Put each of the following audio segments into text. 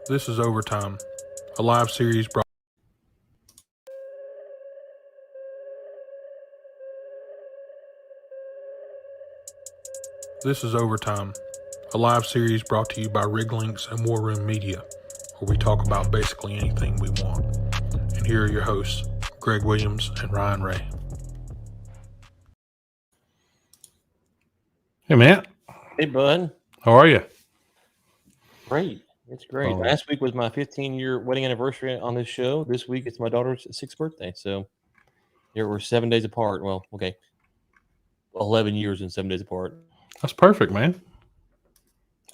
This is Overtime, a live series brought. This is Overtime, a live series brought to you by Lynx and War Room Media, where we talk about basically anything we want. And here are your hosts, Greg Williams and Ryan Ray. Hey, Matt. Hey, bud. How are you? Great. It's great. Last week was my 15-year wedding anniversary on this show. This week it's my daughter's 6th birthday. So there were 7 days apart. Well, okay. 11 years and 7 days apart. That's perfect, man.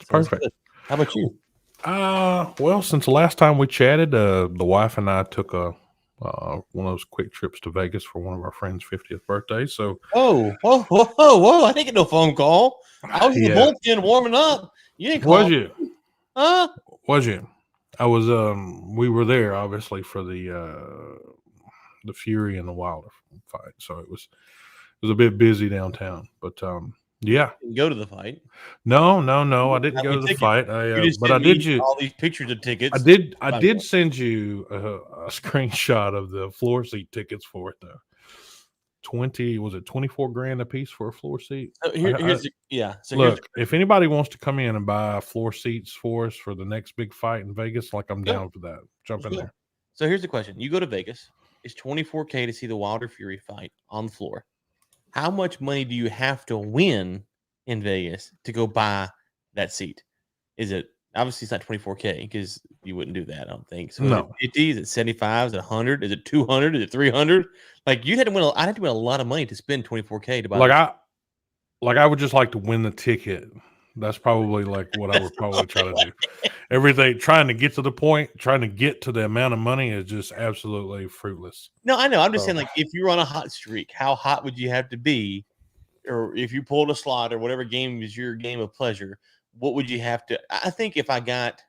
Perfect. Good. How about you? Well, since the last time we chatted, the wife and I took one of those quick trips to Vegas for one of our friends' 50th birthday. So, whoa! I didn't get no phone call. I was in the bullpen warming up. You didn't call. Was you? Huh? Was you? I was. We were there obviously for the Fury and the Wilder fight, so it was a bit busy downtown. But yeah. You didn't go to the fight? No. I didn't go to the fight. But I did you all these pictures of tickets. I did send you a screenshot of the floor seat tickets for it though. 24 grand a piece for a floor seat? So look, if anybody wants to come in and buy floor seats for us for the next big fight in Vegas, like I'm down for that. Jump in there. So here's the question. You go to Vegas. It's $24K to see the Wilder Fury fight on the floor. How much money do you have to win in Vegas to go buy that seat? Is it obviously it's not $24K because you wouldn't do that, I don't think. So no. Is it 50? Is it 75? Is it 100? Is it 200? Is it 300? Like I'd have to win a lot of money to spend $24K to buy. I would just like to win the ticket. That's probably like what I would probably try to do. Everything trying to get to the point, trying to get to the amount of money is just absolutely fruitless. No, I know. I'm just saying, like, if you're on a hot streak, how hot would you have to be? Or if you pulled a slot or whatever game is your game of pleasure, what would you have to? I think if I got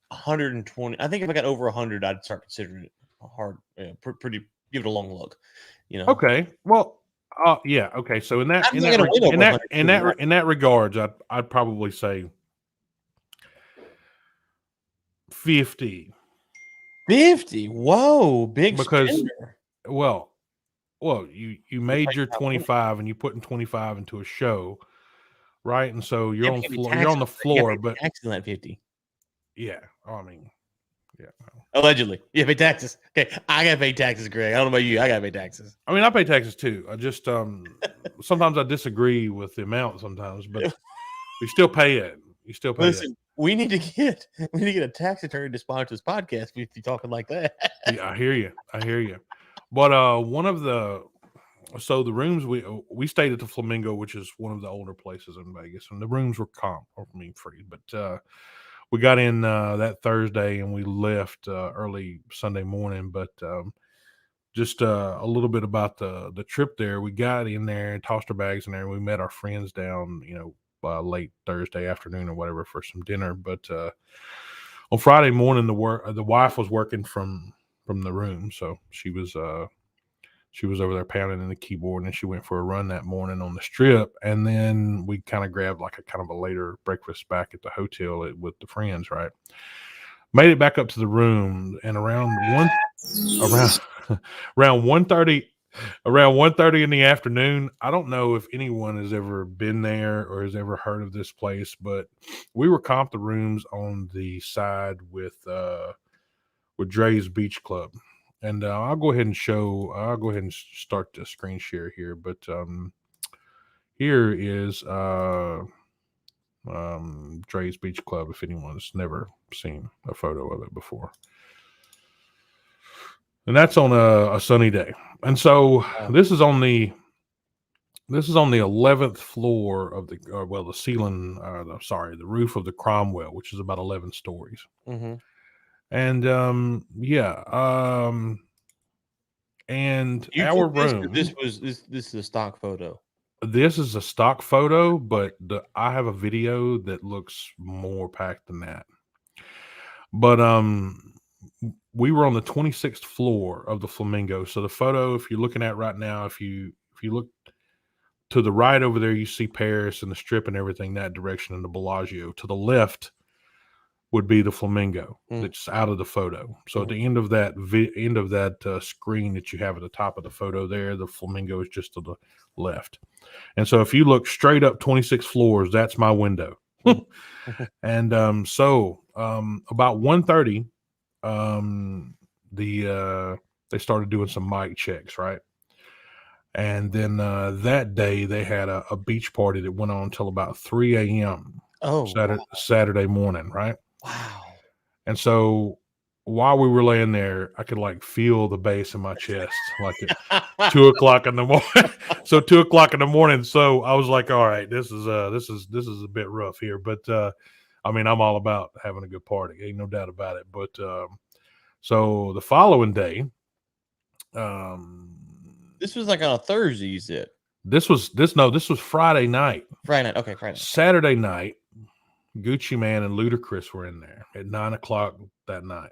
120, I think if I got over 100, I'd start considering it hard, pretty, give it a long look. Okay. Well, yeah. Okay. So in that regards, I'd probably say 50. 50. Whoa, big. Because spender. well, you made your 25 and you put in 25 into a show, right? And so you're on the floor, but taxes on that 50. Yeah, I mean, yeah. Allegedly, you pay taxes. Okay, I gotta pay taxes, Greg. I don't know about you. I gotta pay taxes. I mean, I pay taxes too. I just sometimes I disagree with the amount sometimes, but you still pay it. You still pay it. We need to get a tax attorney to sponsor this podcast if you're talking like that. Yeah, I hear you. But the rooms we stayed at the Flamingo, which is one of the older places in Vegas, and the rooms were free. But we got in that Thursday and we left early Sunday morning. But just a little bit about the trip there. We got in there and tossed our bags in there, and we met our friends down, late Thursday afternoon or whatever for some dinner. But on Friday morning, the wife was working from the room, so she was over there pounding in the keyboard, and she went for a run that morning on the strip. And then we kind of grabbed like a kind of a later breakfast back at the hotel with the friends, right? Made it back up to the room, and around 1:30 in the afternoon, I don't know if anyone has ever been there or has ever heard of this place, but we were comped the rooms on the side with Dre's Beach Club. And I'll go ahead and start the screen share here. But here is Dre's Beach Club, if anyone's never seen a photo of it before. And that's on a sunny day. And so this is on the 11th floor of the ceiling, the roof of the Cromwell, which is about 11 stories. Mm-hmm. And and our room. This is a stock photo. This is a stock photo, but I have a video that looks more packed than that. But we were on the 26th floor of the Flamingo. So the photo, if you're looking at right now, if you look to the right over there, you see Paris and the Strip and everything that direction, and the Bellagio. To the left, would be the flamingo Mm. that's out of the photo. So at Mhm. the end of that screen that you have at the top of the photo there, the flamingo is just to the left. And so if you look straight up 26 floors, that's my window. Mm. And about 1:30, they started doing some mic checks, right? And then that day they had a beach party that went on until about 3 a.m. Oh, wow. Saturday morning, right? Wow. And so while we were laying there, I could like feel the bass in my chest, like at 2 o'clock in the morning. So 2 o'clock in the morning. So I was like, all right, this is a bit rough here. But I mean, I'm all about having a good party. Ain't no doubt about it. But so the following day, This was like on a Thursday, you said. this was Friday night. Friday night. Okay, Friday night. Saturday night, Gucci Man and Ludacris were in there at 9 o'clock that night.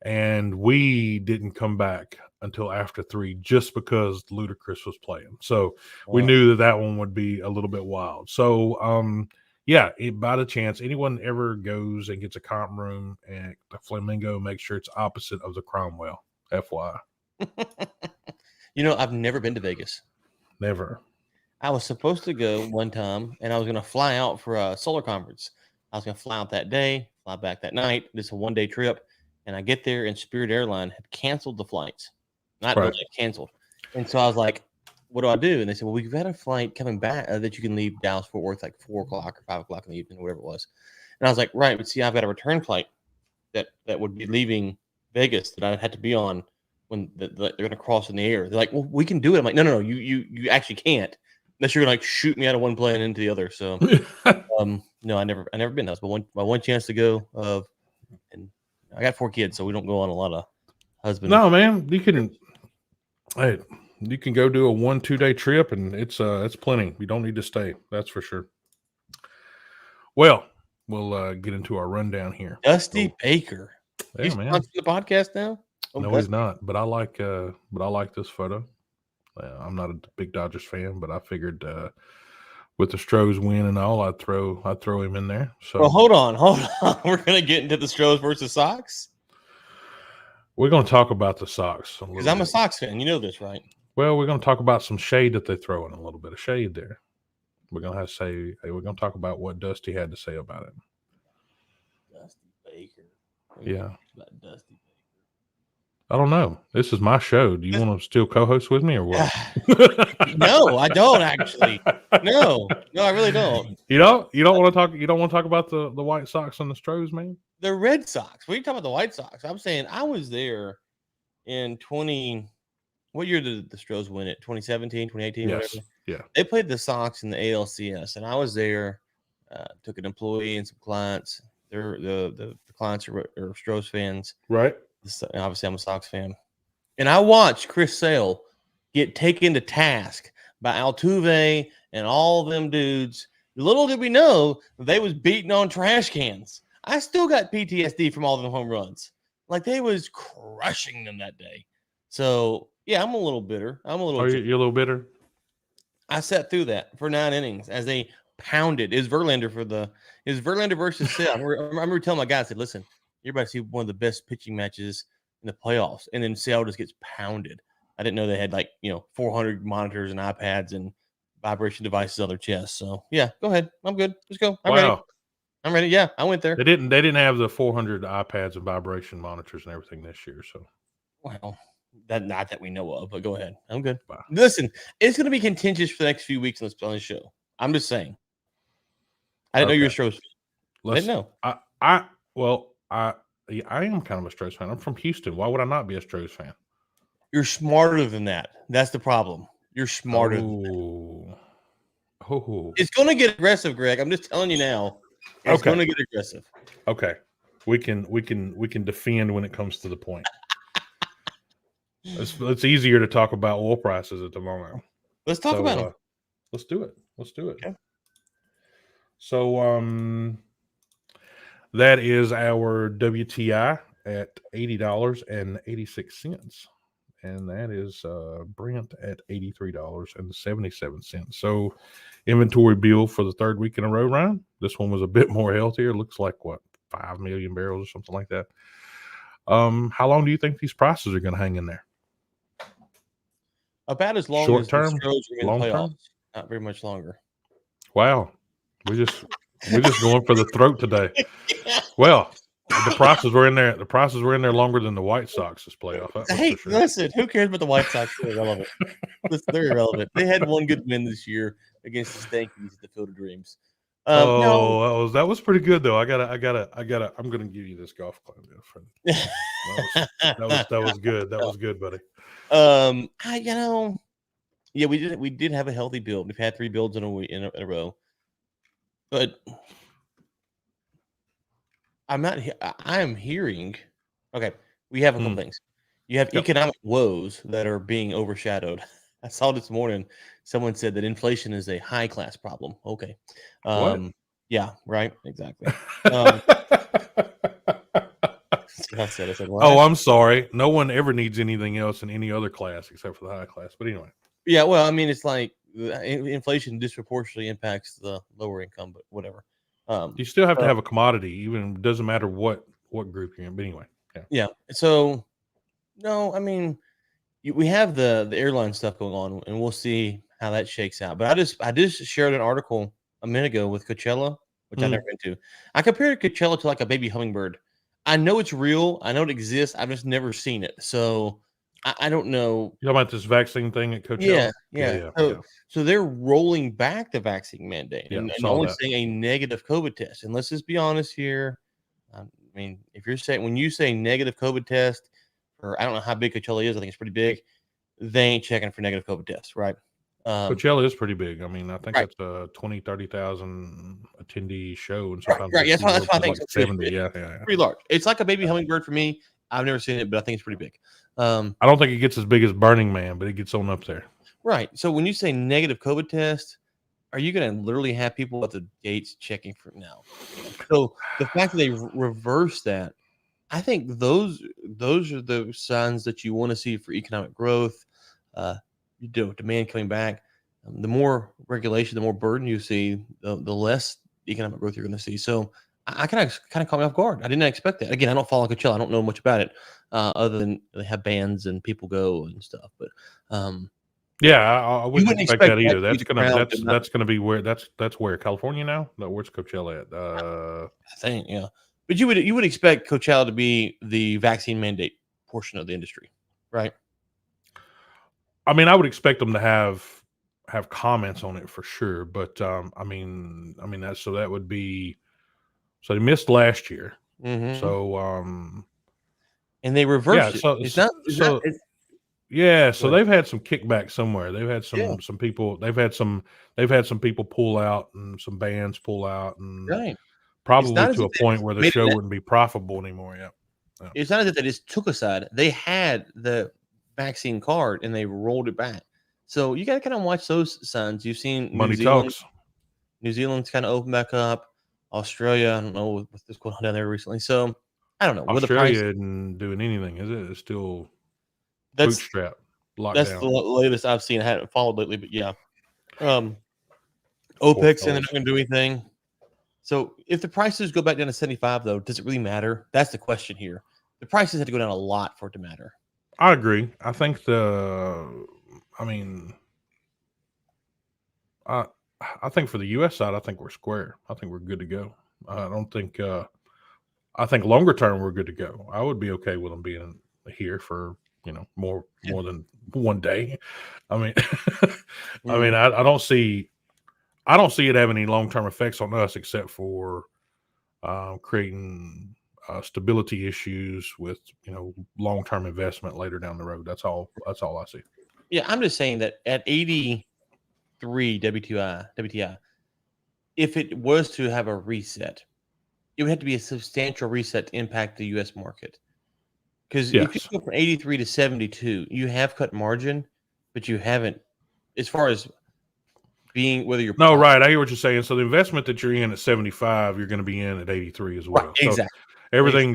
And we didn't come back until after 3 just because Ludacris was playing. So we Wow. knew that one would be a little bit wild. So, yeah, by the chance, anyone ever goes and gets a comp room at the Flamingo, make sure it's opposite of the Cromwell. FYI. You know, I've never been to Vegas. Never. I was supposed to go one time, and I was going to fly out for a solar conference. I was going to fly out that day, fly back that night. This is a one-day trip. And I get there, and Spirit Airline had canceled the flights. Not Right. really canceled. And so I was like, what do I do? And they said, well, we've got a flight coming back that you can leave Dallas-Fort Worth like 4 o'clock or 5 o'clock in the evening, whatever it was. And I was like, right, but see, I've got a return flight that would be leaving Vegas that I had to be on when they're going to cross in the air. They're like, well, we can do it. I'm like, no, you actually can't unless you're going to like shoot me out of one plane and into the other. So, no, I never been. That was my one chance to go. And I got 4 kids, so we don't go on a lot of husband. No, man, you can go do a 1-2 day trip, and it's plenty. You don't need to stay. That's for sure. Well, we'll get into our rundown here. Dusty Baker. Yeah, He's man. on the podcast now. Oh, No, Dusty. he's not. But I like this photo. I'm not a big Dodgers fan, but I figured with the Stros win and all, I'd throw him in there. So Well, hold on. We're gonna get into the Stros versus Sox we're going to talk about the Sox because I'm a Sox fan. You know this, right? Well, we're going to talk about some shade that they throw in, a little bit of shade there. We're going to talk about what Dusty had to say about it. Dusty Baker. Yeah. About Dusty Baker. I don't know. This is my show. Do you want to still co-host with me or what? No, I don't actually. No, I really don't. You don't want to talk. You don't want to talk about the White Sox and the Stros, man. The Red Sox. What are you talking about? The White Sox? I'm saying I was there in 20. What year did the Stros win it? 2017, 2018, Yes. whatever. Yeah. They played the Sox in the ALCS, and I was there. Took an employee and some clients. They're the clients are Stros fans. Right. Obviously, I'm a Sox fan. And I watched Chris Sale get taken to task by Altuve and all them dudes. Little did we know they was beating on trash cans. I still got PTSD from all them home runs. Like they was crushing them that day. So yeah, I'm a little bitter. You're a little bitter? I sat through that for 9 innings as they pounded. It was Verlander versus Sale. I remember telling my guy, I said, listen, you're about to see one of the best pitching matches in the playoffs. And then Sale just gets pounded. I didn't know they had 400 monitors and iPads and vibration devices on their chest. So yeah, go ahead. I'm good. Let's go. I'm ready. Yeah, I went there. They didn't have the 400 iPads and vibration monitors and everything this year. So well, not that we know of, but go ahead. I'm good. Wow. Listen, it's going to be contentious for the next few weeks on this show. I'm just saying. I didn't know you were Stros. I didn't know. I am kind of a Stros fan. I'm from Houston. Why would I not be a Stros fan? You're smarter than that. That's the problem. You're smarter than that. Oh. It's going to get aggressive, Greg. I'm just telling you now. It's going to get aggressive. Okay. We can defend when it comes to the point. It's easier to talk about oil prices at the moment. Let's talk about them. Let's do it. Okay. So that is our WTI at $80.86. And that is Brent at $83.77. So inventory bill for the third week in a row, Ryan. This one was a bit more healthier. Looks like what? 5 million barrels or something like that. How long do you think these prices are going to hang in there? About as long Short as the term, Stros are in the long playoffs. term? Not very much longer. Wow, we're just going for the throat today. Well, the prices were in there. The prices were in there longer than the White Sox this playoff. That was Hey, for sure. listen, who cares about the White Sox? They're irrelevant. Listen, they're irrelevant. They had one good win this year against the Stankies at the Field of Dreams. No, Oh, that was pretty good though. I gotta. I'm gonna give you this golf club, friend. That was good. That was good, buddy. Yeah, we did have a healthy build. We've had 3 builds in a row, but I am hearing. Okay, we have a couple things. You have economic woes that are being overshadowed. I saw this morning someone said that inflation is a high class problem. Okay, What? yeah, right, exactly. I said, well, Oh, I'm sorry. No one ever needs anything else in any other class except for the high class. But anyway. yeah, well, I mean, it's like inflation disproportionately impacts the lower income, but whatever. You still have to have a commodity, even it doesn't matter what group you're in. But anyway, yeah. So, no, I mean, we have the airline stuff going on, and we'll see how that shakes out. But I just shared an article a minute ago with Coachella, which I've never been to. I compared Coachella to like a baby hummingbird. I know it's real. I know it exists. I've just never seen it. So I don't know. You talking about this vaccine thing at Coachella? Yeah. So they're rolling back the vaccine mandate and only saying a negative COVID test. And let's just be honest here. I mean, if you're saying when you say negative COVID test, or I don't know how big Coachella is, I think it's pretty big. They ain't checking for negative COVID tests, right? Coachella is pretty big. I mean, I think that's a 20, 30,000 attendee show, and sometimes right. That's why I think like 70. Yeah. Pretty large. It's like a baby hummingbird for me. I've never seen it, but I think it's pretty big. I don't think it gets as big as Burning Man, but it gets on up there. Right. So when you say negative COVID test, are you going to literally have people at the gates checking for now? So the fact that they reverse that, I think those are the signs that you want to see for economic growth. Demand coming back. The more regulation, the more burden you see, the less economic growth you're going to see. So I kind of caught me off guard. I didn't expect that. Again, I don't follow Coachella. I don't know much about it, other than they have bands and people go and stuff. But yeah, I wouldn't expect that either. That's gonna be where that's where California now. No, where's Coachella at? I think but you would expect Coachella to be the vaccine mandate portion of the industry, right? I mean, I would expect them to have comments on it for sure, but I mean that would be so they missed last year, so and they reversed it. So they've had some kickback somewhere. They've had some people. They've had some people pull out and some bands pull out, and probably to a point where the show wouldn't be profitable anymore. Yeah. It's not that they just took a side. They had the vaccine card and they rolled it back. So you got to kind of watch those signs. You've seen money talks. New Zealand's kind of opened back up. Australia, I don't know what's going on down there recently. So I don't know. Australia isn't doing anything, is it? It's still bootstrap lockdown. That's the latest I've seen. I haven't followed lately, but yeah. OPEC saying they're not going to do anything. So if the prices go back down to 75, though, does it really matter? That's the question here. The prices had to go down a lot for it to matter. I agree. I think I think for the U.S. side, I think we're square. I think we're good to go. I don't think. I think longer term we're good to go. I would be okay with them being here for more than one day. I mean, I don't see it having any long term effects on us except for creating stability issues with long term investment later down the road. That's all I see. Yeah, I'm just saying that at 83 WTI, if it was to have a reset, it would have to be a substantial reset to impact the U.S. market. Because if you go from 83 to 72, you have cut margin, but you haven't, as far as being whether you're right. I hear what you're saying. So the investment that you're in at 75, you're going to be in at 83 as well. Right, exactly.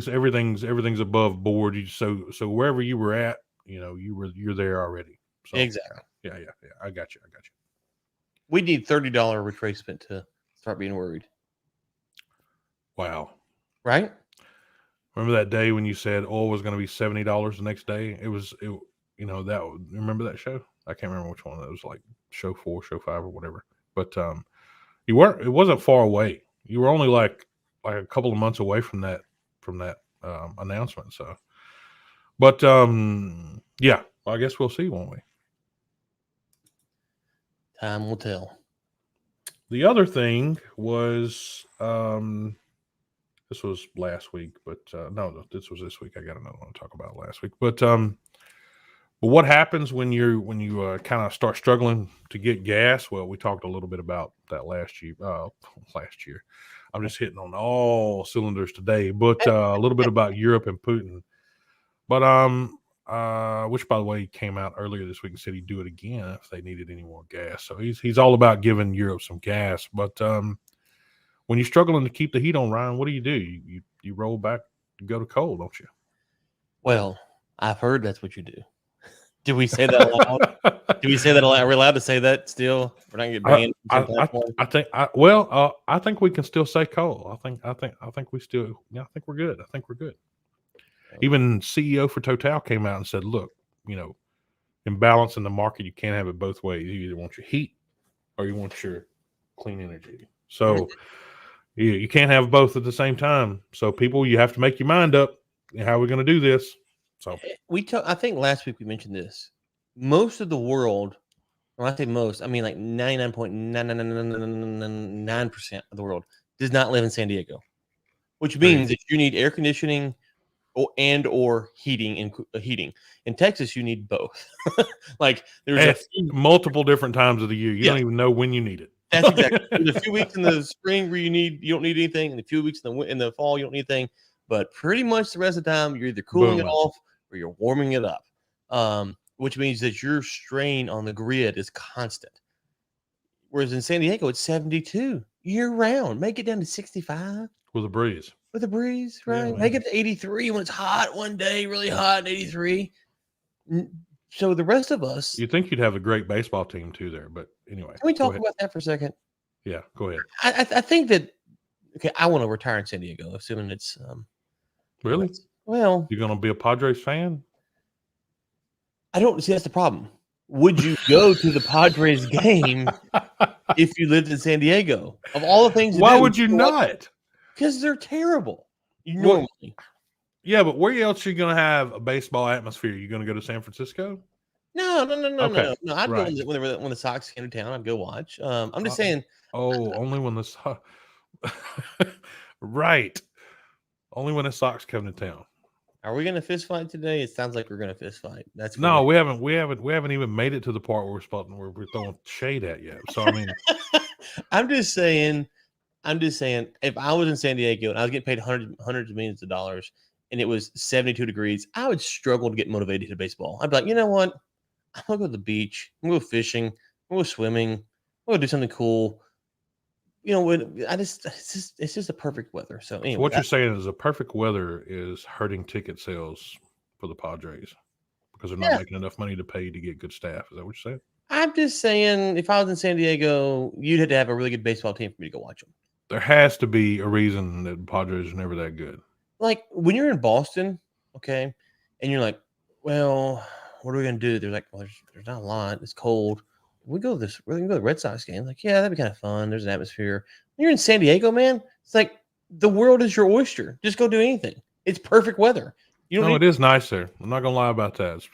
So everything's above board. So wherever you were at, you're there already. So, exactly. Yeah. I got you. We need $30 retracement to start being worried. Wow. right? Remember that day when you said oil was going to be $70 the next day? Remember that show? I can't remember which one. It was like show 4, show 5, or whatever. But it wasn't far away. You were only like a couple of months away from that announcement. So, but yeah, well, I guess we'll see, won't we? Time will tell. The other thing was this was last week, but no, this was this week. I got another one to talk about last week. But what happens when you kind of start struggling to get gas? Well, we talked a little bit about that last year. Last year, I'm just hitting on all cylinders today. But a little bit about Europe and Putin. But which by the way came out earlier this week and said he'd do it again if they needed any more gas. So he's all about giving Europe some gas. But when you're struggling to keep the heat on, Ryan, what do? You roll back, you go to coal, don't you? Well, I've heard that's what you do. Do we say that aloud? Do we say that aloud? Are we allowed to say that still? We're not getting banned. I think we can still say coal. I think we still. Yeah, I think we're good. I think we're good. Even CEO for Total came out and said, "Look, in balance in the market, you can't have it both ways. You either want your heat or you want your clean energy. So you can't have both at the same time. So people, you have to make your mind up. How are we going to do this?" So I think last week we mentioned this. Most of the world, when I say most, I mean like 99.99999% of the world does not live in San Diego, which means that you need air conditioning or heating and heating. In Texas, you need both. Like there's multiple different times of the year. You don't even know when you need it. That's exactly. There's a few weeks in the spring where you don't need anything, and a few weeks in the fall you don't need anything. But pretty much the rest of the time you're either cooling it off or you're warming it up, which means that your strain on the grid is constant. Whereas in San Diego, it's 72 year round. Make it down to 65 with a breeze. With a breeze, right? Yeah, make it to 83 when it's hot one day, really hot, and 83. So the rest of us, you'd think you'd have a great baseball team too there, but anyway. Can we talk about that for a second? Yeah, go ahead. I think that I want to retire in San Diego, assuming it's really well. You're going to be a Padres fan? I don't see that's the problem. Would you go to the Padres game if you lived in San Diego? Of all the things, why would you not? Because they're terrible. Normally. Yeah, but where else are you going to have a baseball atmosphere? You're going to go to San Francisco? No. I'd go when the Sox came to town. I'd go watch. I'm just saying. Only when the Sox. Right. Only when the Sox come to town. Are we going to fist fight today? It sounds like we're going to fist fight. That's no. We haven't even made it to the part where we're throwing shade at yet. So I mean, I'm just saying. If I was in San Diego and I was getting paid hundreds of millions of dollars and it was 72 degrees, I would struggle to get motivated to baseball. I'd be like, you know what? I'm going to go to the beach. I'm going to go fishing. I'm going to go swimming. I'm going to do something cool. It's just a perfect weather. So anyway, what you're saying is the perfect weather is hurting ticket sales for the Padres because they're not making enough money to pay to get good staff. Is that what you're saying? I'm just saying if I was in San Diego, you'd have to have a really good baseball team for me to go watch them. There has to be a reason that the Padres are never that good. Like when you're in Boston, okay, and you're like, well, what are we going to do? They're like, well, there's not a lot. It's cold. We can go to the Red Sox game. Like, yeah, that'd be kind of fun. There's an atmosphere. When you're in San Diego, man, it's like the world is your oyster. Just go do anything. It's perfect weather. It is nice there. I'm not gonna lie about that. It's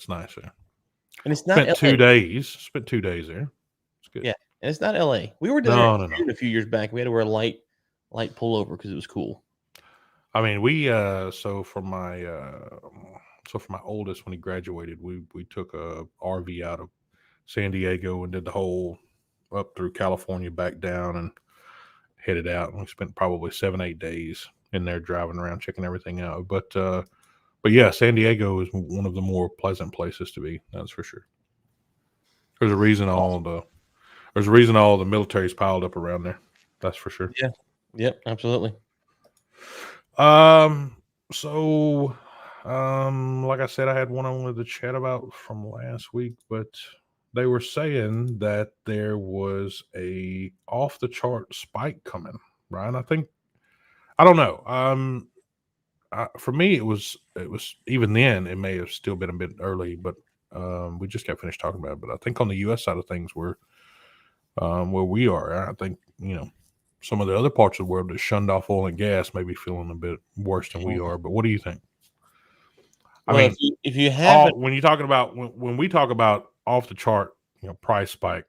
nice there. And it's not spent 2 days. Spent 2 days there. It's good. Yeah, and it's not LA. We were down there a few years back. We had to wear a light pullover because it was cool. I mean, we so for my oldest when he graduated, we took a RV out of San Diego and did the whole up through California back down and headed out. And we spent probably 7-8 days in there driving around checking everything out. But yeah, San Diego is one of the more pleasant places to be. That's for sure. There's a reason all the military's piled up around there. That's for sure. Yeah. Yep. Absolutely. So, like I said, I had one I wanted to chat about from last week, but they were saying that there was a off the chart spike coming, right? I think I don't know. For me, it was even then. It may have still been a bit early, but we just got finished talking about it. But I think on the U.S. side of things, we're where we are. I think some of the other parts of the world that shunned off oil and gas may be feeling a bit worse than we are. But what do you think? Well, I mean, if you haven't, when you're talking about when we talk about off the chart, price spike,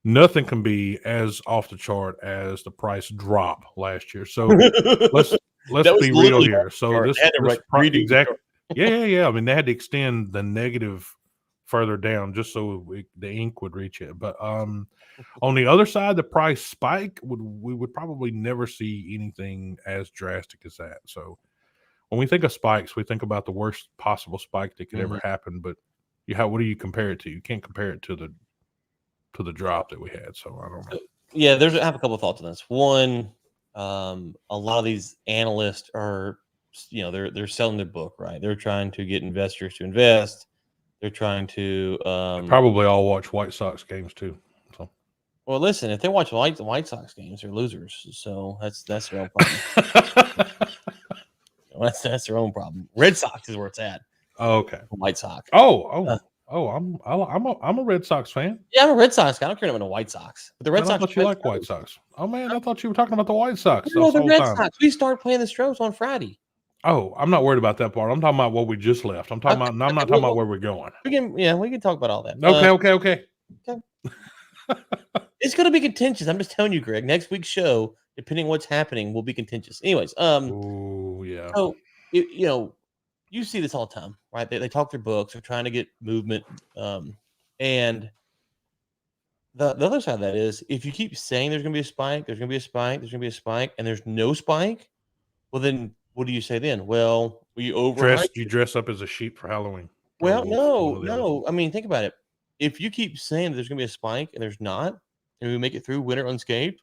nothing can be as off the chart as the price drop last year. So let's that was be real literally here. So chart. They had to redo the exactly, chart. yeah. I mean, they had to extend the negative further down just so the ink would reach it. But on the other side, the price spike we would probably never see anything as drastic as that. So when we think of spikes, we think about the worst possible spike that could ever happen. But what do you compare it to? You can't compare it to the drop that we had. So I don't know. Yeah, I have a couple of thoughts on this. One, a lot of these analysts are, they're selling their book, right? They're trying to get investors to invest. They're trying to probably all watch White Sox games too. So. Well, listen, if they watch White Sox games, they're losers. So that's their own problem. That's their own problem. Red Sox is where it's at. Oh, okay. White Sox. I'm a Red Sox fan. Yeah, I'm a Red Sox guy. I don't care about the White Sox. But the Red Sox. I thought you like White Sox. Oh man, I thought you were talking about the White Sox. No, the Red Sox. We start playing the Stros on Friday. Oh, I'm not worried about that part. I'm talking about what we just left. I'm not talking about where we're going. We can talk about all that. Okay. It's going to be contentious. I'm just telling you, Greg. Next week's show, depending on what's happening, will be contentious. Anyways, oh yeah. So you see this all the time, right? They talk their books. They're trying to get movement, and the other side of that is if you keep saying there's going to be a spike, there's going to be a spike, there's going to be a spike, and there's no spike, well then what do you say then? Well, you dress up as a sheep for Halloween. Well, no. I mean, think about it. If you keep saying there's going to be a spike and there's not, and we make it through winter unscathed,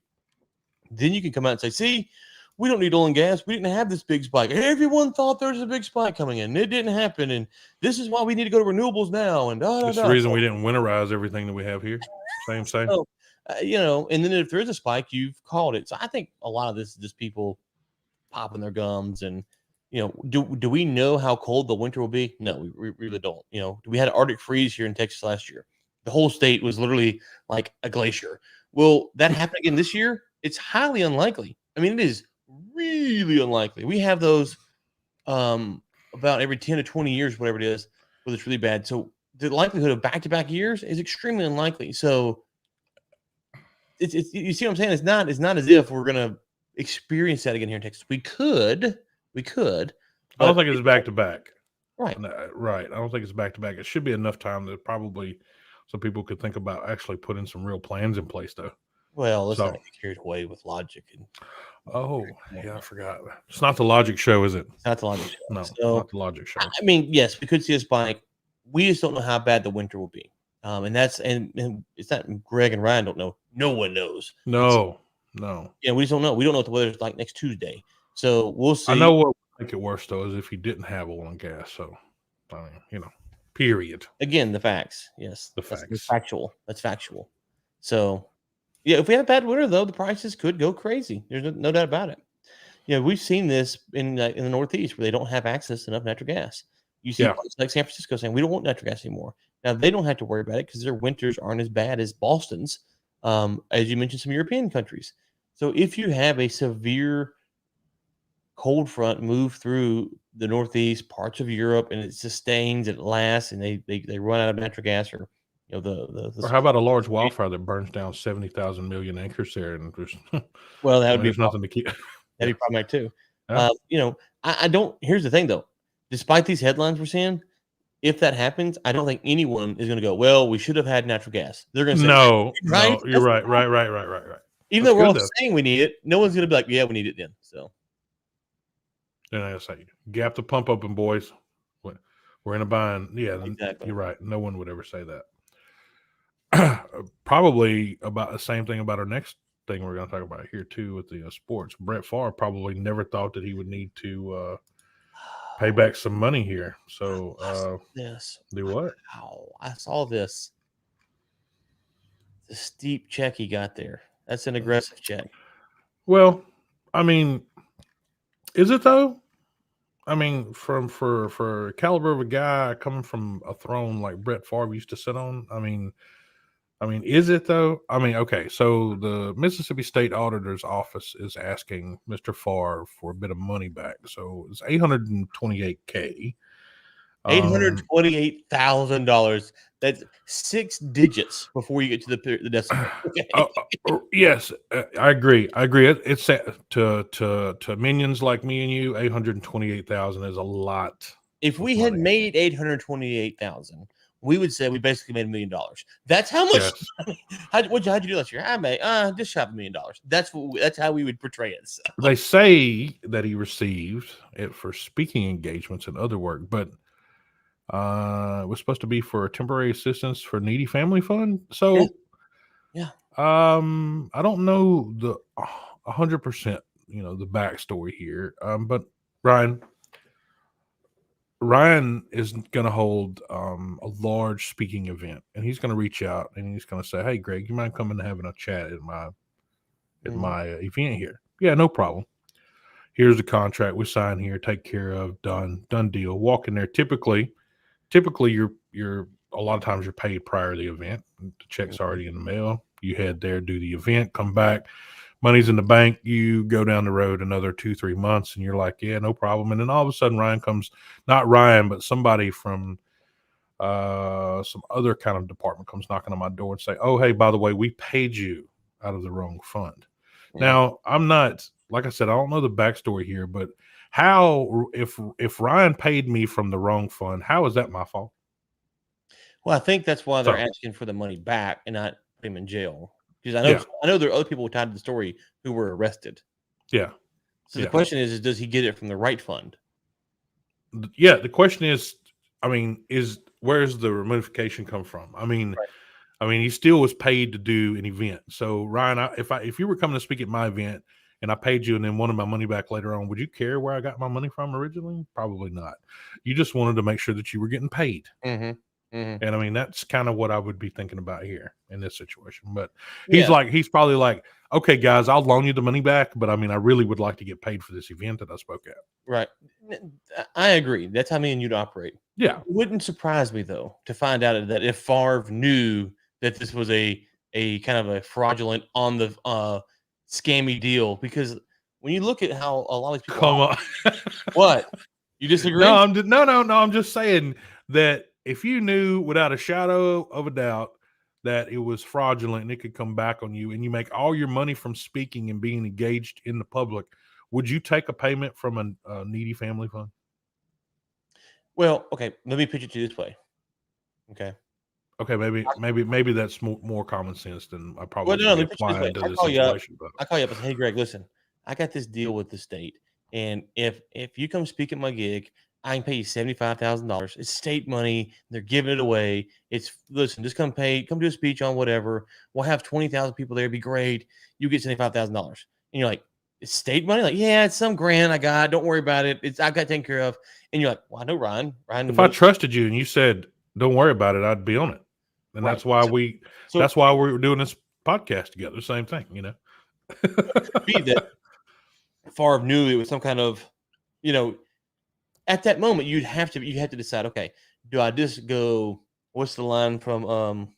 then you can come out and say, see, we don't need oil and gas. We didn't have this big spike. Everyone thought there was a big spike coming in. It didn't happen. And this is why we need to go to renewables now. And that's the reason we didn't winterize everything that we have here. Same. So, and then if there is a spike, you've called it. So I think a lot of this is just people popping their gums. And, do we know how cold the winter will be? No, we really don't. We had an Arctic freeze here in Texas last year. The whole state was literally like a glacier. Will that happen again this year? It's highly unlikely. I mean, it is really unlikely. We have those about every 10 to 20 years, whatever it is, where it's really bad. So the likelihood of back-to-back years is extremely unlikely. So it's you see what I'm saying? It's not as if we're gonna experience that again here in Texas. We could. I don't think it's back-to-back. Right. Right. I don't think it's back-to-back. It should be enough time that probably some people could think about actually putting some real plans in place, though. Well, let's not get carried away with logic. I forgot. It's not the logic show, is it? It's not the logic show. No, not the logic show. I mean, yes, we could see a spike. We just don't know how bad the winter will be. And it's not Greg and Ryan don't know. No one knows. No. Yeah, we just don't know. We don't know what the weather's like next Tuesday. So we'll see. I know what would make it worse, though, is if you didn't have oil and gas. So, I mean, period. Again, the facts. Yes. Facts. That's factual. That's factual. So, yeah, if we have bad winter, though, the prices could go crazy. There's no doubt about it. We've seen this in the Northeast where they don't have access to enough natural gas. You see places like San Francisco saying, we don't want natural gas anymore. Now, they don't have to worry about it because their winters aren't as bad as Boston's, as you mentioned, some European countries. So if you have a severe cold front move through the Northeast, parts of Europe, and it sustains, it lasts, and they run out of natural gas, or or how about a large wildfire that burns down 70,000 million acres there, and there's that would be nothing to keep. That'd be problematic too. Yeah. I don't. Here's the thing, though. Despite these headlines we're seeing, if that happens, I don't think anyone is going to go, well, we should have had natural gas. They're going to say, no, you're right. Right. Even though we're all saying we need it, no one's going to be like, yeah, we need it then. So. Then I say, gap the pump open, boys. We're in a bind. Yeah, exactly. You're right. No one would ever say that. Probably about the same thing about our next thing we're going to talk about here too with the sports. Brett Favre probably never thought that he would need to pay back some money here. So do what? Wow, I saw this. The steep check he got there. That's an aggressive check. Well, I mean, Is it though? I mean, for caliber of a guy coming from a throne like Brett Favre used to sit on. I mean, is it though? I mean, okay. So the Mississippi State Auditor's Office is asking Mr. Favre for a bit of money back. So it's $828K. $828,000. That's 6 digits before you get to the decimal. Okay. Yes, I agree. I agree. It's to minions like me and you, 828,000 is a lot. If we had made 828,000, we would say we basically made $1 million. That's how much. Yes. How'd you do last year? I made just shy of $1 million. That's how we would portray it. So. They say that he received it for speaking engagements and other work, but it was supposed to be for temporary assistance for needy family fund. So, yeah. I don't know the 100%, the backstory here. But Ryan is going to hold a large speaking event, and he's going to reach out and he's going to say, "Hey, Greg, you mind coming and having a chat at my event here?" Yeah, no problem. Here's the contract we sign here. Take care of. Done deal. Walk in there. Typically, you're a lot of times you're paid prior to the event. The check's already in the mail. You head there, do the event, come back. Money's in the bank. You go down the road another 2-3 months, and you're like, yeah, no problem. And then all of a sudden, Ryan comes, not Ryan, but somebody from some other kind of department comes knocking on my door and say, oh, hey, by the way, we paid you out of the wrong fund. Yeah. Now, I'm not, like I said, I don't know the backstory here, but how, if Ryan paid me from the wrong fund, how is that my fault? Well, I think that's why they're asking for the money back and not put him in jail. Because I know there are other people tied to the story who were arrested. Yeah. So the question is does he get it from the right fund? Yeah. The question is, I mean, where's the ramification come from? I mean, he still was paid to do an event. So Ryan, if you were coming to speak at my event and I paid you and then wanted my money back later on, would you care where I got my money from originally? Probably not. You just wanted to make sure that you were getting paid. Mm-hmm. Mm-hmm. And I mean, that's kind of what I would be thinking about here in this situation. But he's probably like, okay, guys, I'll loan you the money back. But I mean, I really would like to get paid for this event that I spoke at. Right. I agree. That's how me and you'd operate. Yeah. It wouldn't surprise me, though, to find out that if Favre knew that this was a kind of a fraudulent on the scammy deal, because when you look at how a lot of these people come on, what you disagree? No, I'm just saying that if you knew without a shadow of a doubt that it was fraudulent and it could come back on you, and you make all your money from speaking and being engaged in the public, would you take a payment from a needy family fund? Well, okay, let me pitch it to you this way. Okay, maybe that's more common sense than I probably apply to this situation. I call you up and say, hey, Greg, listen, I got this deal with the state, and if you come speak at my gig, I can pay you $75,000. It's state money. They're giving it away. Listen, just come do a speech on whatever. We'll have 20,000 people there. It'd be great. You get $75,000. And you're like, it's state money? Like, yeah, it's some grant I got. Don't worry about it. I got taken care of. And you're like, well, I know Ryan. If I trusted you and you said, don't worry about it, I'd be on it. And that's why that's why we're doing this podcast together. Same thing, Be that Favre knew it was some kind of, at that moment, you have to decide, okay, do I just go, what's the line from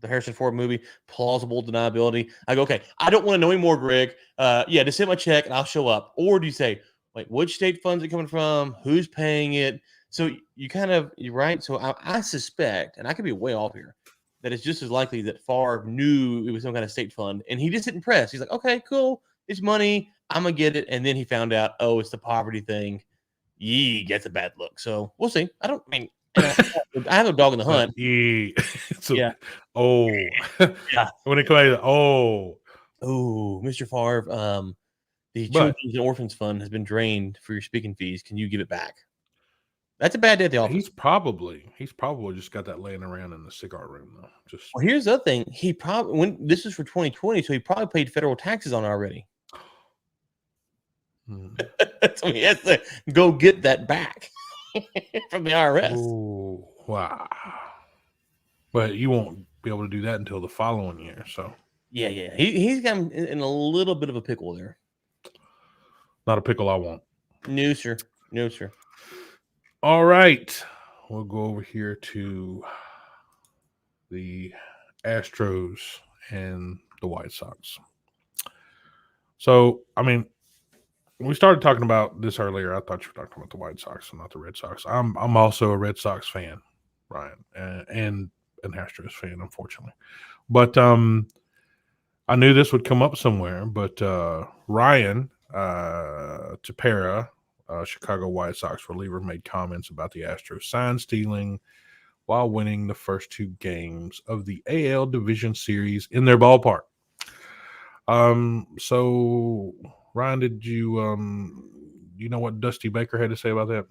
the Harrison Ford movie, plausible deniability? I go, okay, I don't want to know anymore, Greg. Just hit my check and I'll show up. Or do you say, like, which state funds are coming from? Who's paying it? So you're right. So I suspect, and I could be way off here, that it's just as likely that Favre knew it was some kind of state fund and he just didn't press. He's like, okay, cool. It's money. I'm going to get it. And then he found out, oh, it's the poverty thing. Yee gets a bad look. So we'll see. I have no dog in the hunt. Yeah. When it comes to Mr. Favre, the Children's and Orphans Fund has been drained for your speaking fees. Can you give it back? That's a bad day at the office. He's probably just got that laying around in the cigar room though. Well, here's the other thing. He probably, when this is for 2020, so he probably paid federal taxes on it already. So he has to go get that back from the IRS. Oh, wow. But you won't be able to do that until the following year. So yeah. He's got in a little bit of a pickle there. Not a pickle I want. No, sir. No, sir. All right. We'll go over here to the Astros and the White Sox. So, I mean, we started talking about this earlier. I thought you were talking about the White Sox and not the Red Sox. I'm also a Red Sox fan, Ryan, and an Astros fan, unfortunately. But I knew this would come up somewhere. But Ryan Tepera, Chicago White Sox reliever, made comments about the Astros sign stealing while winning the first 2 games of the AL Division Series in their ballpark. So Ryan, did you know what Dusty Baker had to say about that?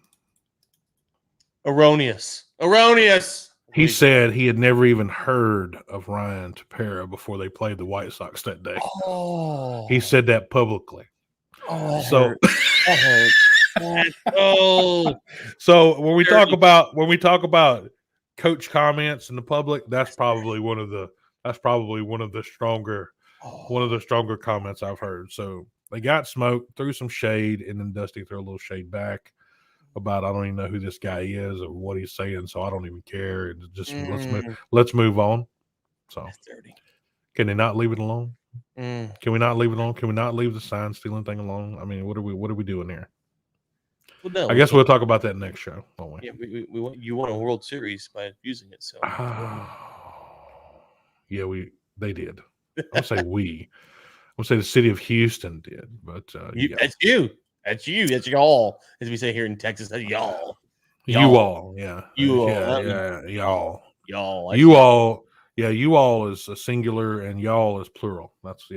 Erroneous. Erroneous. He said he had never even heard of Ryan Tepera before they played the White Sox that day. Oh. He said that publicly. Oh, that So hurt. That hurt. Oh. So when we talk about coach comments in the public, that's probably one of the stronger comments I've heard. So they got smoked, threw some shade, and then Dusty threw a little shade back about I don't even know who this guy is or what he's saying, so I don't even care. Just let's move on. So That's dirty. Can they not leave it alone? Mm. Can we not leave it alone? Can we not leave the sign stealing thing alone? I mean, what are we doing here? Well, no, I guess we'll talk about that next show, won't we? Yeah, you won a World Series by using it. So yeah, they did. I'll say we. I'll say the city of Houston did, but yeah. That's you. That's y'all, as we say here in Texas. That's y'all. You all, yeah. You all, yeah, y'all. Y'all. You all, yeah, you all is a singular and y'all is plural. That's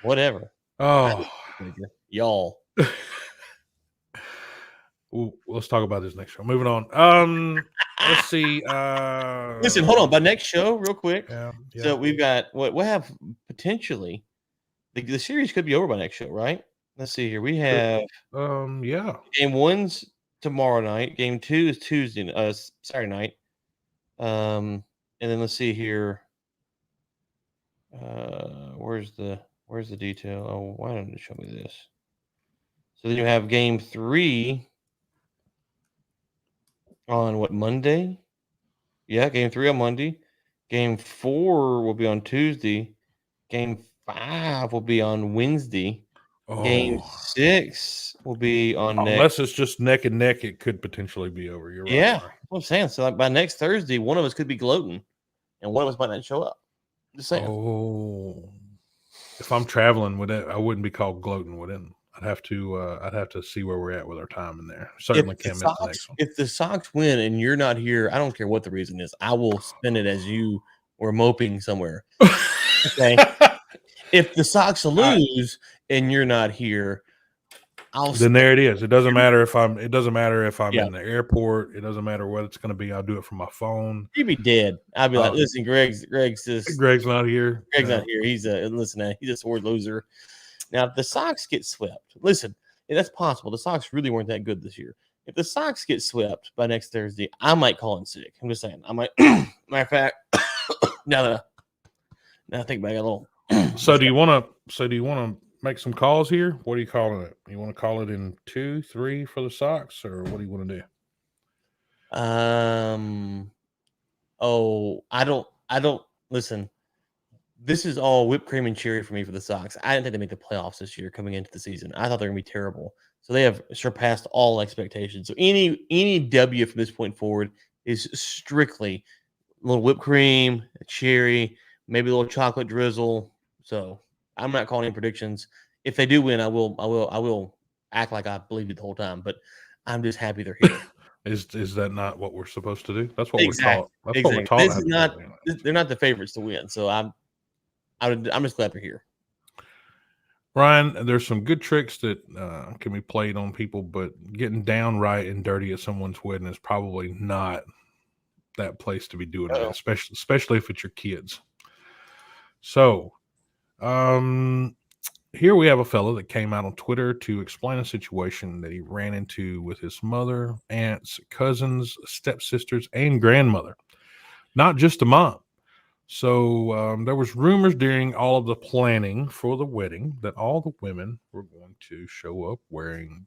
whatever. Oh, y'all. Well, let's talk about this next show. Moving on. Let's see. Listen, hold on. By next show, real quick. Yeah. So we've got we'll have potentially the series could be over by next show, right? Let's see here. We have yeah. Game 1's tomorrow night. Game 2 is Tuesday, Saturday night. And then let's see here. Where's the detail? Oh, why don't you show me this? So then you have Game 3 on what, Monday? Yeah, Game 3 on Monday. Game 4 will be on Tuesday. Game 5 will be on Wednesday. Game 6 will be on unless it's just neck and neck, it could potentially be over. You're right. Yeah, what I'm saying. So like by next Thursday, one of us could be gloating, and one of us might not show up. Just saying. Oh, if I'm traveling with it, I wouldn't be called gloating with it. I'd have to see where we're at with our time in there. Certainly can't miss the next one. If the Sox win and you're not here, I don't care what the reason is. I will spin it as you were moping somewhere. Okay. If the Sox lose and you're not here, then there it is. It doesn't matter if I'm in the airport. It doesn't matter what it's going to be. I'll do it from my phone. You'd be dead. I'd be like, listen, Greg's not here. Greg's not here. He's a sore loser. Now, if the Sox get swept, listen, that's possible. The Sox really weren't that good this year. If the Sox get swept by next Thursday, I might call in sick. I'm just saying. I might. Matter of fact, now I think back a little. So do you want to make some calls here? What are you calling it? You want to call it in 2, 3 for the Sox, or what do you want to do? I don't listen. This is all whipped cream and cherry for me for the Sox. I didn't think they make the playoffs this year coming into the season. I thought they were going to be terrible. So they have surpassed all expectations. So any W from this point forward is strictly a little whipped cream, a cherry, maybe a little chocolate drizzle. So I'm not calling any predictions. If they do win, I will act like I believed it the whole time. But I'm just happy they're here. Is that not what we're supposed to do? That's what we're taught. That's what we're taught. They're not the favorites to win. So I'm just glad they're here. Ryan, there's some good tricks that can be played on people, but getting downright and dirty at someone's wedding is probably not that place to be doing it, especially if it's your kids. So, here we have a fellow that came out on Twitter to explain a situation that he ran into with his mother, aunts, cousins, stepsisters, and grandmother, not just a mom. So there was rumors during all of the planning for the wedding that all the women were going to show up wearing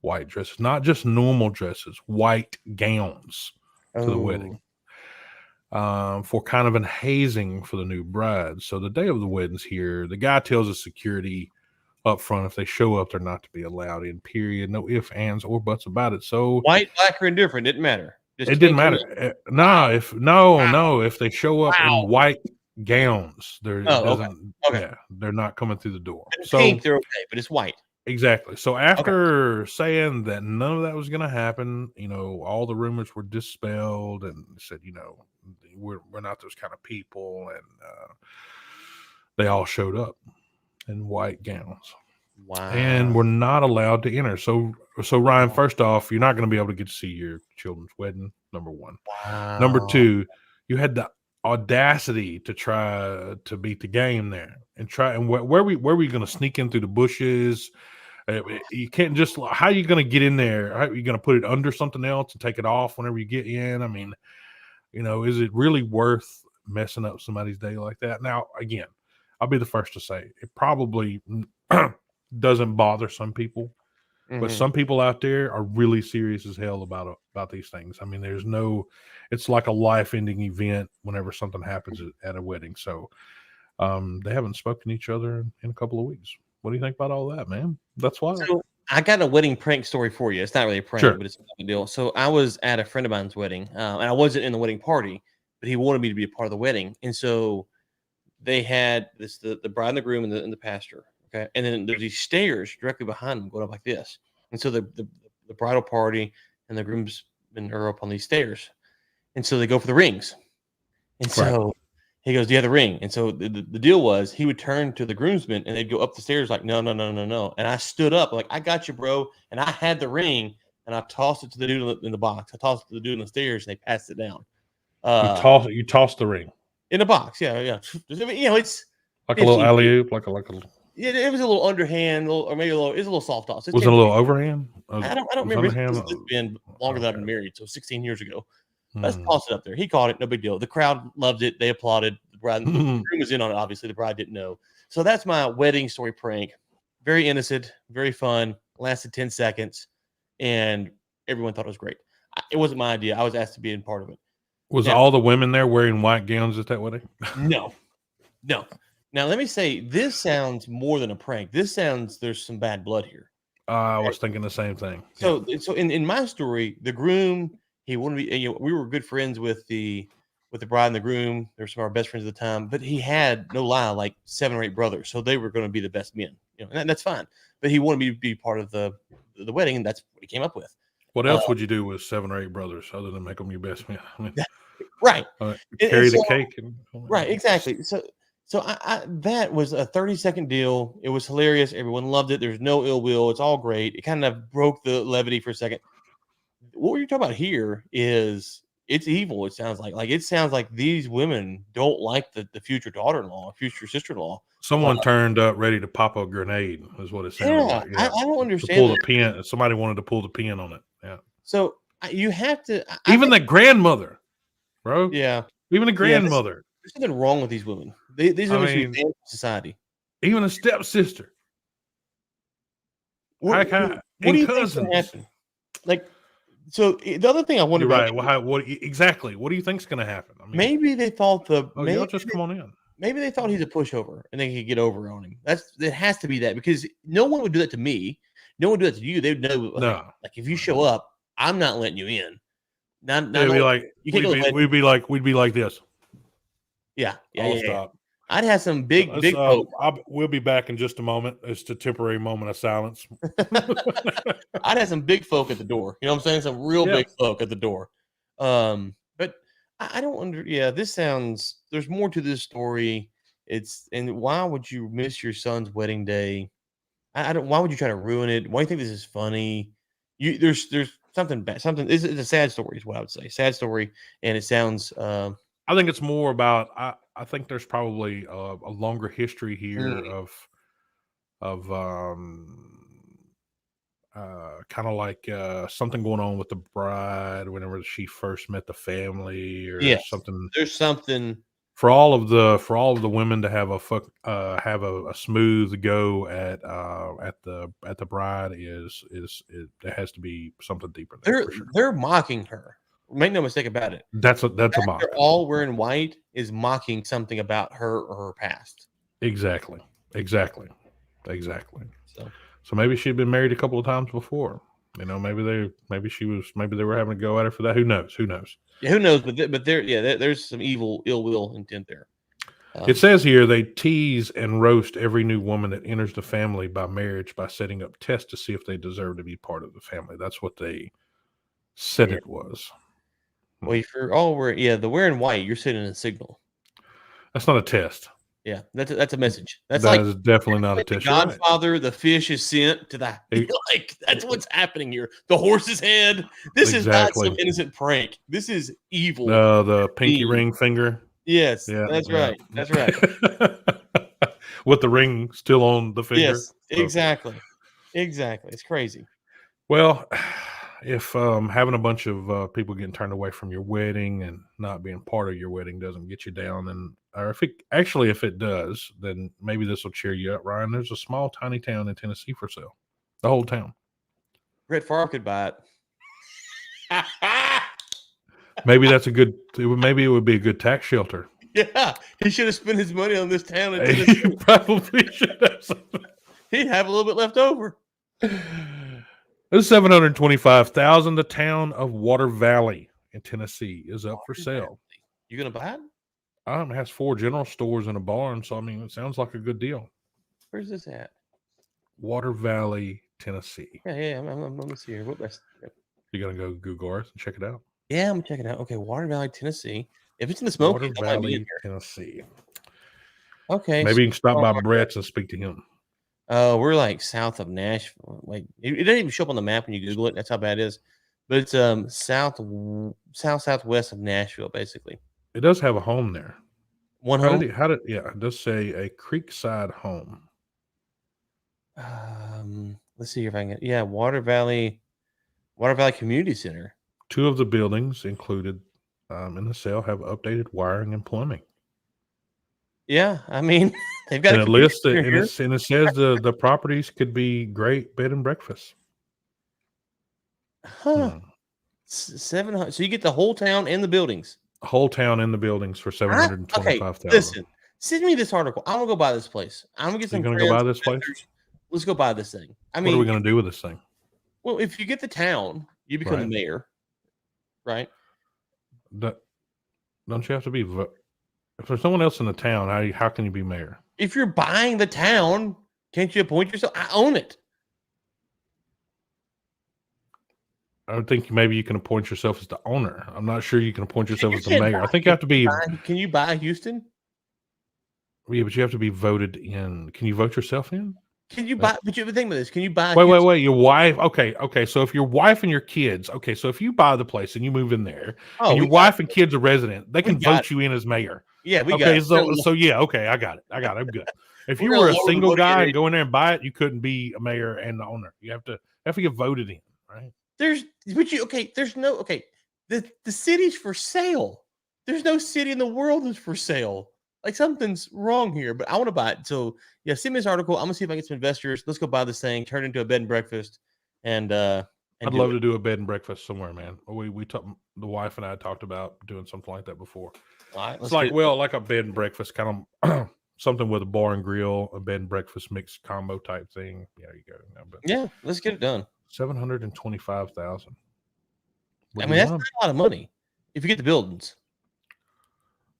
white dresses, not just normal dresses, white gowns to the Oh, wedding, for kind of an hazing for the new bride. So the day of the wedding's here. The guy tells the security up front if they show up, they're not to be allowed in. Period. No ifs, ands, or buts about it. So white, black, or indifferent didn't matter. Just it didn't can't come matter. in. No, Wow, wow, if they show up in wow. white gowns, there it Oh, okay, doesn't. okay. Yeah, they're not coming through the door. And So pink, they're okay, but it's white. exactly. So Okay. after saying that none of that was going to happen, all the rumors were dispelled, and said, we're not those kind of people, and they all showed up in white gowns. And Wow. we're not allowed to enter. So Ryan, first off, you're not going to be able to get to see your children's wedding. Number one. Number Wow. two, you had the audacity to try to beat the game there and where were you going to sneak in through the bushes? You can't just. How are you going to get in there? How are you going to put it under something else and take it off whenever you get in? I mean, is it really worth messing up somebody's day like that? Now, again, I'll be the first to say it probably doesn't bother some people, but some people out there are really serious as hell about these things. I mean, it's like a life-ending event whenever something happens at a wedding. So they haven't spoken to each other in a couple of weeks. What do you think about all that, man? That's wild. So I got a wedding prank story for you. It's not really a prank, Sure. but it's a big deal. So I was at a friend of mine's wedding, and I wasn't in the wedding party, but he wanted me to be a part of the wedding. And so they had the bride and the groom and the pastor. Okay. And then there's these stairs directly behind them going up like this. And so the bridal party and the groomsmen are up on these stairs. And so they go for the rings. And so he goes, "Do you have the ring?" And so the deal was he would turn to the groomsmen and they'd go up the stairs like, "No, no, no, no, no." And I stood up like, "I got you, bro." And I had the ring and I tossed it to the dude in the box. I tossed it to the dude on the stairs and they passed it down. You toss the ring In a box. Yeah, yeah. It's like a little alley oop, like a yeah, it was a little underhand, or maybe it's a little soft toss. was it a little overhand? I don't remember. It's been longer than I've been married, so 16 years ago. Let's toss it up there. He caught it, no big deal. The crowd loved it. They applauded. The bride, the groom was in on it. Obviously, the bride didn't know. So that's my wedding story prank. Very innocent, very fun. Lasted 10 seconds, and everyone thought it was great. It wasn't my idea. I was asked to be in part of it. Was all the women there wearing white gowns at that wedding? No. Now let me say, this sounds more than a prank. This sounds there's some bad blood here. I was thinking the same thing. So in my story, the groom, he wanted to be. We were good friends with the bride and the groom. They were some of our best friends at the time. But he had, no lie, like 7 or 8 brothers, so they were going to be the best men. And that's fine. But he wanted me to be part of the wedding, and that's what he came up with. What else would you do with 7 or 8 brothers other than make them your best man? I mean, right. Carry the cake. Right. Exactly. So I that was a 30-second deal. It was hilarious. Everyone loved it. There's no ill will. It's all great. It kind of broke the levity for a second. What we're talking about here is it's evil. It sounds like these women don't like the future daughter-in-law, future sister-in-law. Someone turned up ready to pop a grenade, is what it sounded like. Yeah, I don't understand. To pull the pin. Somebody wanted to pull the pin on it. Yeah. So you have to. Even the grandmother, bro. Yeah. Even the grandmother. There's something wrong with these women. These women should be in society. Even a stepsister. What do you cousins. think happen? Like, so the other thing I wonder about. Right. What exactly? What do you think's going to happen? I mean, maybe they thought y'all just come on in. Maybe they thought he's a pushover and they could get over on him. It has to be that, because no one would do that to me. No one would do that to you. They would know. Like if you show up, I'm not letting you in. Not be like we'd be like this. Yeah. Stop. I'd have some big folk. We'll be back in just a moment. It's a temporary moment of silence. I'd have some big folk at the door. You know what I'm saying? Some real big folk at the door. But I don't this sounds, there's more to this story. And why would you miss your son's wedding day? Why would you try to ruin it? Why do you think this is funny? There's something bad. It's a sad story is what I would say. Sad story. And it sounds, I think it's more about, I think there's probably a longer history here of kind of like something going on with the bride whenever she first met the family or something. There's something for all of the women to have a smooth go at the bride it has to be something deeper there for sure. They're mocking her. Make no mistake about it. That's a mock. They're all wearing white is mocking something about her or her past. Exactly. So maybe she'd been married a couple of times before. Maybe they were having to go at her for that. Who knows? Yeah, who knows? But there's some ill will intent there. It says here they tease and roast every new woman that enters the family by marriage by setting up tests to see if they deserve to be part of the family. That's what they said it was. Well, if you're all the wearing white, you're sending a signal. That's not a test. Yeah, that's a message. That is definitely not a test. The Godfather, the fish is sent to the that's what's happening here. The horse's head. This is not some innocent prank. This is evil. The pinky ring finger. Yes, that's right. That's right. With the ring still on the finger. Yes, exactly. It's crazy. Well, if having a bunch of people getting turned away from your wedding and not being part of your wedding doesn't get you down, or if it does, then maybe this will cheer you up, Ryan. There's a small, tiny town in Tennessee for sale. The whole town. Brett Favre could buy it. Maybe maybe it would be a good tax shelter. Yeah, he should have spent his money on this town. He probably should have. He'd have a little bit left over. This is $725,000. The town of Water Valley in Tennessee is up for sale. You gonna buy it? It has 4 general stores and a barn, so it sounds like a good deal. Where's this at? Water Valley, Tennessee. Yeah. I'm gonna see here. You gonna go Google Earth and check it out? Yeah, I'm gonna check it out. Okay, Water Valley, Tennessee. If it's in the Smokies, Water Valley, Tennessee. Okay. Maybe you can stop by Brett's and speak to him. We're like south of Nashville. Like it doesn't even show up on the map when you Google it. That's how bad it is. But it's southwest of Nashville, basically. It does have a home there. One home. It does say a creekside home. Let's see if I can get. Yeah, Water Valley Community Center. 2 of the buildings included in the sale have updated wiring and plumbing. Yeah, they've got a list, and it says the properties could be great bed and breakfast. Huh. 700. So you get the whole town and the buildings. Whole town and the buildings for $725,000. Okay, listen, send me this article. I'm gonna go buy this place. I'm gonna get some. You're gonna go buy this place? Let's go buy this thing. What are we gonna do with this thing? Well, if you get the town, you become the mayor, right? Don't you have to be? If there's someone else in the town, how can you be mayor? If you're buying the town, can't you appoint yourself? I own it. I would think maybe you can appoint yourself as the owner. I'm not sure you can appoint yourself as the mayor. I think you have to be. Can you buy Houston? Yeah, but you have to be voted in. Can you vote yourself in? Can you buy? But you have to think about this. Can you buy? Wait. Your wife. Okay. So if your wife and your kids. Okay. So if you buy the place and you move in there, and your wife and kids are resident, they can vote you in as mayor. Yeah, we got it. So yeah. Okay, I got it. I'm good. If you were a single guy and go in there and buy it, you couldn't be a mayor and the owner. You have to get voted in, right? The city's for sale. There's no city in the world that's for sale. Like something's wrong here, but I want to buy it. So yeah, send me this article. I'm gonna see if I get some investors. Let's go buy this thing, turn it into a bed and breakfast, and I'd love to do a bed and breakfast somewhere, man. We talked, the wife and I talked about doing something like that before. All right, it's like a bed and breakfast kind of something with a bar and grill, a bed and breakfast mixed combo type thing. Yeah, you go. Yeah, let's get it done. $725,000. That's not a lot of money if you get the buildings.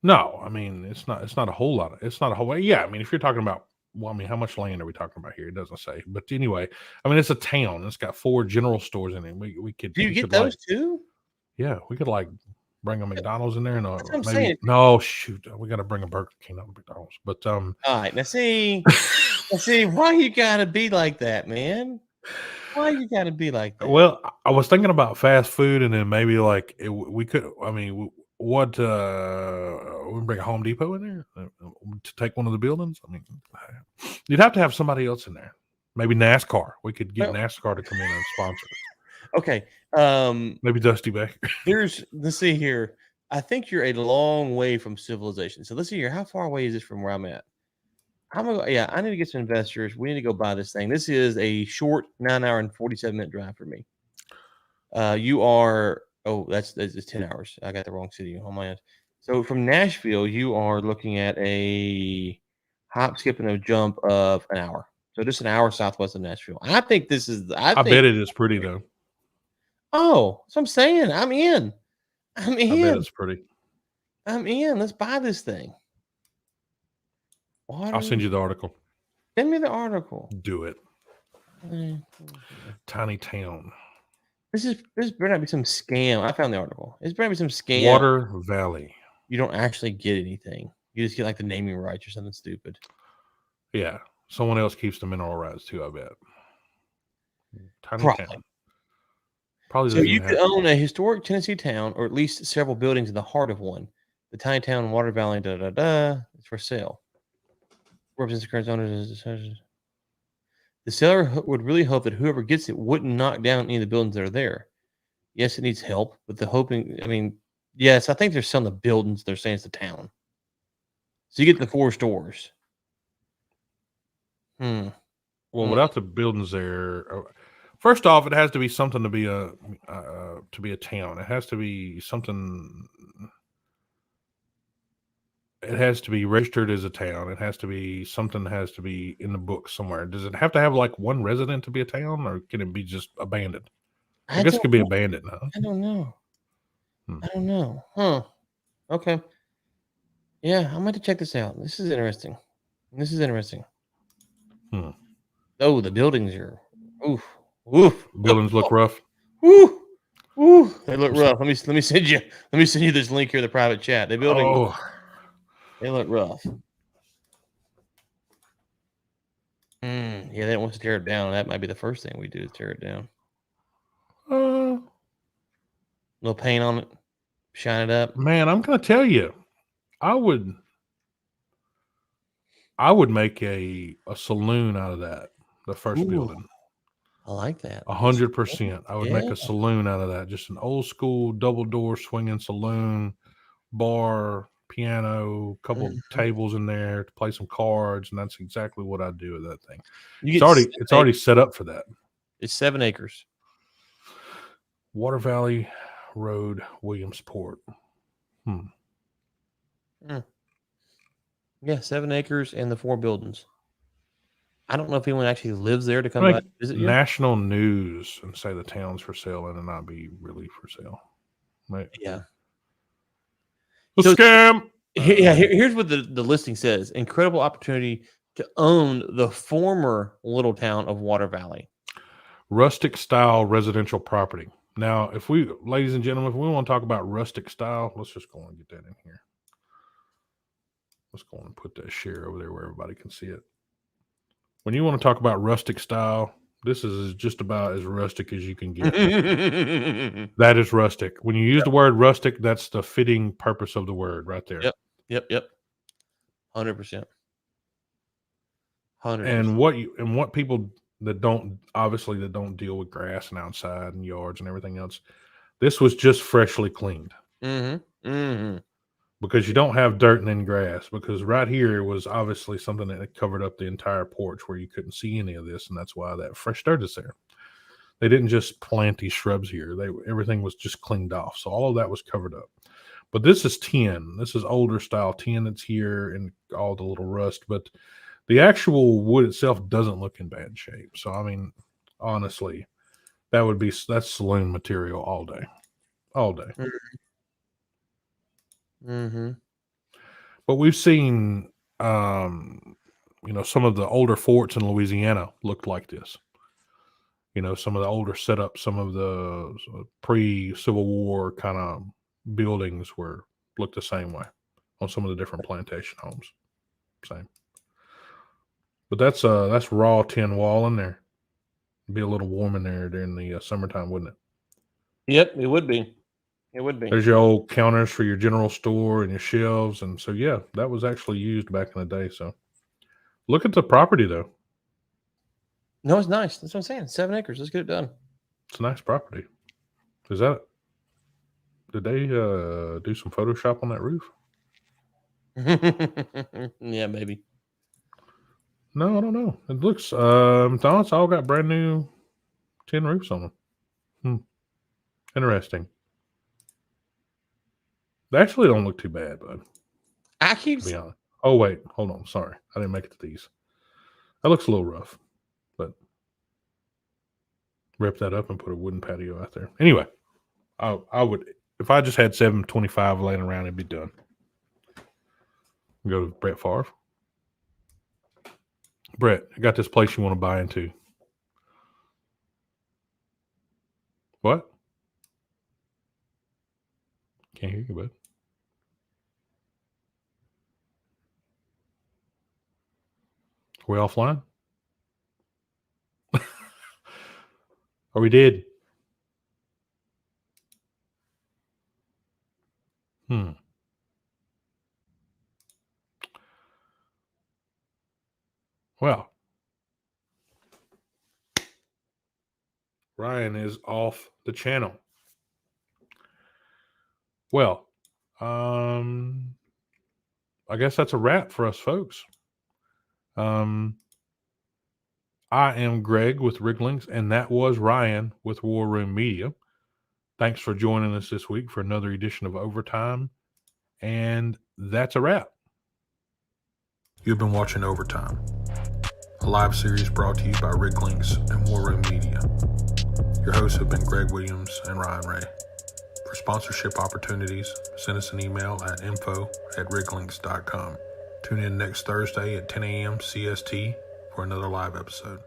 No, it's not a whole lot. It's not a whole. Yeah, if you're talking about, how much land are we talking about here? It doesn't say. But anyway, it's a town. It's got 4 general stores in it. We could. Do you get those too? Yeah, we could bring a McDonald's in there and That's what I'm saying. No, shoot, we got to bring a Burger King, not a McDonald's. But all right, now see, why you gotta be like that, man? Why you gotta be like that? Well, I was thinking about fast food, and then maybe we could. What we bring a Home Depot in there to take one of the buildings? You'd have to have somebody else in there. Maybe NASCAR. We could get NASCAR to come in and sponsor. Okay. Maybe Dusty Baker. Let's see here. I think you're a long way from civilization. So let's see here. How far away is this from where I'm at? I'm gonna go, yeah, I need to get some investors. We need to go buy this thing. This is a short 9-hour and 47-minute drive for me. You are that's 10 hours. I got the wrong city on my end. So from Nashville, you are looking at a hop, skip, and a jump of an hour. So just an hour southwest of Nashville. I think this is. I bet it is pretty though. Oh, so I'm saying I'm in. I'm in. I bet it's pretty. I'm in. Let's buy this thing. I'll send you the article. Send me the article. Do it. Tiny town. This better not be some scam. I found the article. This better be some scam. Water Valley. You don't actually get anything. You just get like the naming rights or something stupid. Yeah. Someone else keeps the mineral rights too, I bet. Tiny town. Probably so you could own a historic Tennessee town, or at least several buildings in the heart of one. The tiny town, Water Valley, it's for sale. Represents the current owners. The seller would really hope that whoever gets it wouldn't knock down any of the buildings that are there. Yes, it needs help, but yes, I think they're selling the buildings. They're saying it's the town. So you get the 4 stores. Well, without the buildings there, first off, it has to be something to be a town. It has to be something. It has to be registered as a town. It has to be something that has to be in the book somewhere. Does it have to have like one resident to be a town, or can it be just abandoned? I guess it could be abandoned now. I don't know. I don't know. Huh. Okay. Yeah, I'm going to check this out. This is interesting. Oh, the buildings are oof. Buildings look rough. Ooh. They look rough. Let me send you this link here in the private chat. The buildings they look rough. Yeah, they want to tear it down. That might be the first thing we do is tear it down. Little paint on it, shine it up. Man, I'm gonna tell you, I would make a saloon out of that. The first building. I like that. 100%. I would make a saloon out of that. Just an old school double door swinging saloon, bar, piano, couple tables in there to play some cards, and that's exactly what I'd do with that thing. It's already set up for that. It's 7 acres. Water Valley Road, Williamsport. Yeah, 7 acres and the 4 buildings. I don't know if anyone actually lives there to come by and visit you. National news and say the town's for sale and not be really for sale. Right? Yeah. Scam. Yeah, here's what the listing says. Incredible opportunity to own the former little town of Water Valley. Rustic style residential property. Now, ladies and gentlemen, if we want to talk about rustic style, let's just go and get that in here. Let's go and put that share over there where everybody can see it. When you want to talk about rustic style, this is just about as rustic as you can get. That is rustic. When you use the word rustic, that's the fitting purpose of the word right there. Yep. 100%. And what people that don't deal with grass and outside and yards and everything else, this was just freshly cleaned. Because you don't have dirt and then grass. Because right here was obviously something that covered up the entire porch where you couldn't see any of this, and that's why that fresh dirt is there. They didn't just plant these shrubs here. Everything was just cleaned off, so all of that was covered up. But this is tin. This is older style tin that's here and all the little rust. But the actual wood itself doesn't look in bad shape. So I mean, honestly, that's saloon material all day. But we've seen, some of the older forts in Louisiana looked like this. Some of the older setups, some of the pre-Civil War kind of buildings looked the same way on some of the different plantation homes. Same. But that's raw tin wall in there. It'd be a little warm in there during the summertime, wouldn't it? Yep, it would be. It would be. There's your old counters for your general store and your shelves. And so, yeah, that was actually used back in the day. So look at the property, though. No, it's nice. That's what I'm saying. 7 acres. Let's get it done. It's a nice property. Is that Did they do some Photoshop on that roof? Yeah, maybe. No, I don't know. It looks McDonald's all got brand new tin roofs on them. Interesting. They actually don't look too bad, bud. I keep To be honest. Oh wait, hold on. Sorry, I didn't make it to these. That looks a little rough, but rip that up and put a wooden patio out there. Anyway, I would, if I just had 725 laying around, it'd be done. Go to Brett Favre. Brett, I got this place you want to buy into. What? Can't hear you, bud. Are we offline? Are we dead? Well, Ryan is off the channel. Well, I guess that's a wrap for us, folks. I am Greg with Lynx, and that was Ryan with War Room Media. Thanks for joining us this week for another edition of Overtime, and that's a wrap. You've been watching Overtime, a live series brought to you by Lynx and War Room Media. Your hosts have been Greg Williams and Ryan Ray. For sponsorship opportunities, send us an email at info@riglynx.com. Tune in next Thursday at 10 a.m. CST for another live episode.